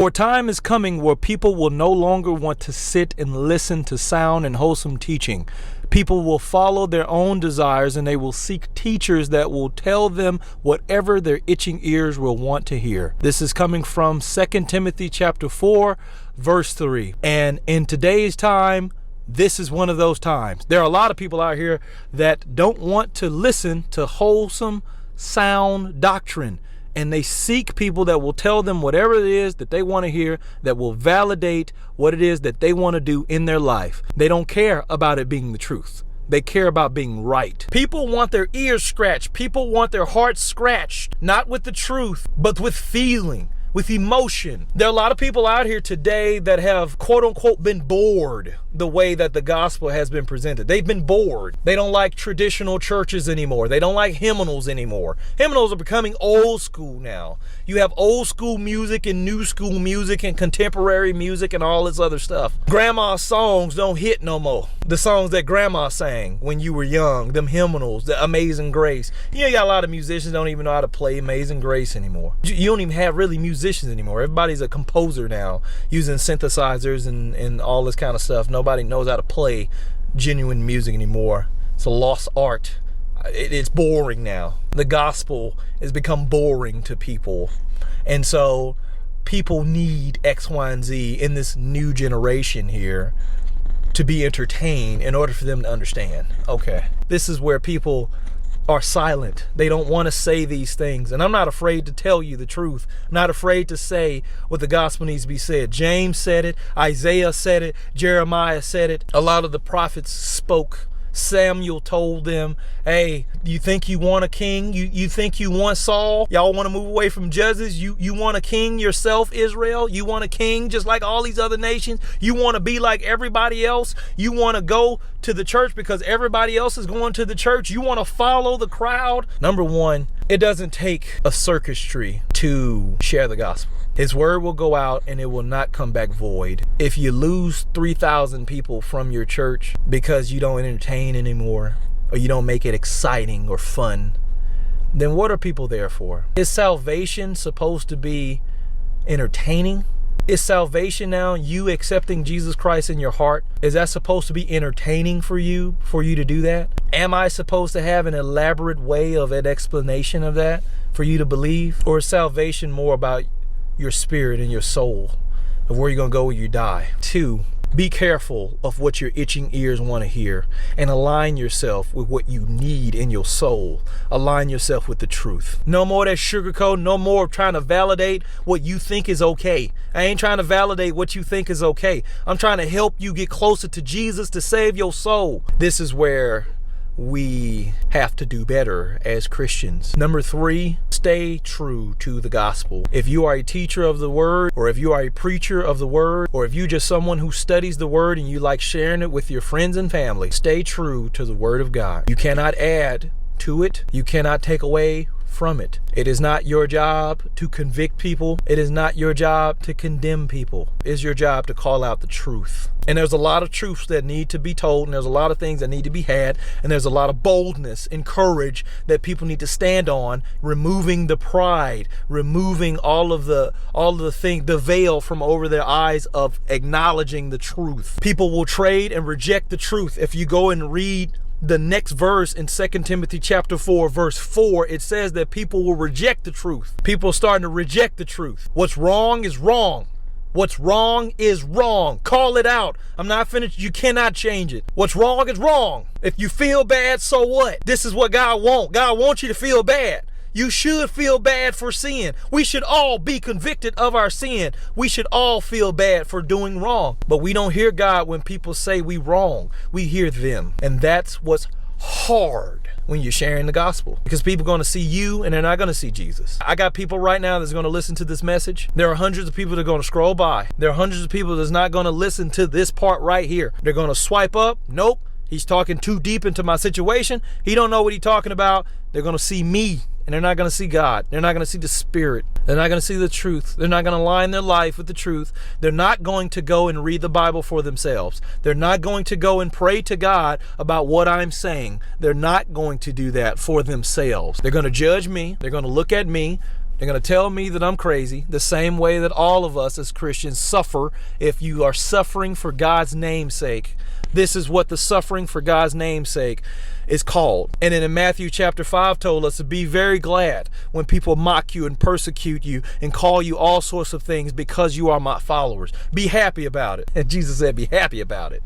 For a time is coming where people will no longer want to sit and listen to sound and wholesome teaching. People will follow their own desires, and they will seek teachers that will tell them whatever their itching ears will want to hear. This is coming from 2 Timothy chapter 4, verse 3. And in today's time, this is one of those times. There are a lot of people out here that don't want to listen to wholesome, sound doctrine. And they seek people that will tell them whatever it is that they want to hear, that will validate what it is that they want to do in their life. They don't care about it being the truth. They care about being right. People want their ears scratched. People want their hearts scratched, not with the truth, but with feeling, with emotion. There are a lot of people out here today that have, quote unquote, been bored the way that the gospel has been presented. They've been bored. They don't like traditional churches anymore. They don't like hymnals anymore. Hymnals are becoming old school now. You have old school music and new school music and contemporary music and all this other stuff. Grandma's songs don't hit no more. The songs that grandma sang when you were young, them hymnals, the Amazing Grace. You got a lot of musicians don't even know how to play Amazing Grace anymore. You don't even have really musicians anymore. Everybody's a composer now, using synthesizers and all this kind of stuff. Nobody knows how to play genuine music anymore. It's a lost art. It's boring now. The gospel has become boring to people. And so people need X, Y, and Z in this new generation here to be entertained in order for them to understand. Okay, this is where people are silent. They don't want to say these things. And I'm not afraid to tell you the truth. I'm not afraid to say what the gospel needs to be said. James said it. Isaiah said it. Jeremiah said it. A lot of the prophets spoke. Samuel told them, hey, you think you want a king? You think you want Saul? Y'all want to move away from judges? You want a king yourself, Israel? You want a king just like all these other nations? You want to be like everybody else? You want to go to the church because everybody else is going to the church? You want to follow the crowd? Number one, it doesn't take a circus tree to share the gospel. His word will go out and it will not come back void. If you lose 3,000 people from your church because you don't entertain anymore, or you don't make it exciting or fun, then what are people there for? Is salvation supposed to be entertaining? Is salvation now you accepting Jesus Christ in your heart? Is that supposed to be entertaining for you to do that? Am I supposed to have an elaborate way of an explanation of that for you to believe? Or is salvation more about your spirit and your soul, of where you're going to go when you die? 2, be careful of what your itching ears want to hear, and align yourself with what you need in your soul. Align yourself with the truth. No more that sugarcoat, no more of trying to validate what you think is okay. I ain't trying to validate what you think is okay. I'm trying to help you get closer to Jesus to save your soul. This is where we have to do better as Christians. Number 3, stay true to the gospel. If you are a teacher of the word, or if you are a preacher of the word, or if you're just someone who studies the word and you like sharing it with your friends and family, stay true to the word of God. You cannot add to it. You cannot take away from it. It is not your job to convict people. It is not your job to condemn people. It's your job to call out the truth. And there's a lot of truths that need to be told, and there's a lot of things that need to be had, and there's a lot of boldness and courage that people need to stand on, removing the pride, removing all of the veil from over their eyes of acknowledging the truth. People will trade and reject the truth. If you go and read the next verse in 2 Timothy chapter 4, verse 4, it says that people will reject the truth. People are starting to reject the truth. What's wrong is wrong. What's wrong is wrong. Call it out. I'm not finished. You cannot change it. What's wrong is wrong. If you feel bad, so what? This is what God wants. God wants you to feel bad. You should feel bad for sin. We should all be convicted of our sin. We should all feel bad for doing wrong. But we don't hear God when people say we wrong. We hear them. And that's what's hard when you're sharing the gospel, because people are going to see you and they're not going to see Jesus. I got people right now that's going to listen to this message. There are hundreds of people that are going to scroll by. There are hundreds of people that's not going to listen to this part right here. They're going to swipe up. Nope. He's talking too deep into my situation. He don't know what he's talking about. They're going to see me, and they're not going to see God. They're not going to see the Spirit. They're not going to see the truth. They're not going to align their life with the truth. They're not going to go and read the Bible for themselves. They're not going to go and pray to God about what I'm saying. They're not going to do that for themselves. They're going to judge me. They're going to look at me, They're going to tell me that I'm crazy, the same way that all of us as Christians suffer if you are suffering for God's name's sake. This is what the suffering for God's name's sake is called. And then in Matthew chapter 5 told us to be very glad when people mock you and persecute you and call you all sorts of things because you are my followers. Be happy about it. And Jesus said, be happy about it.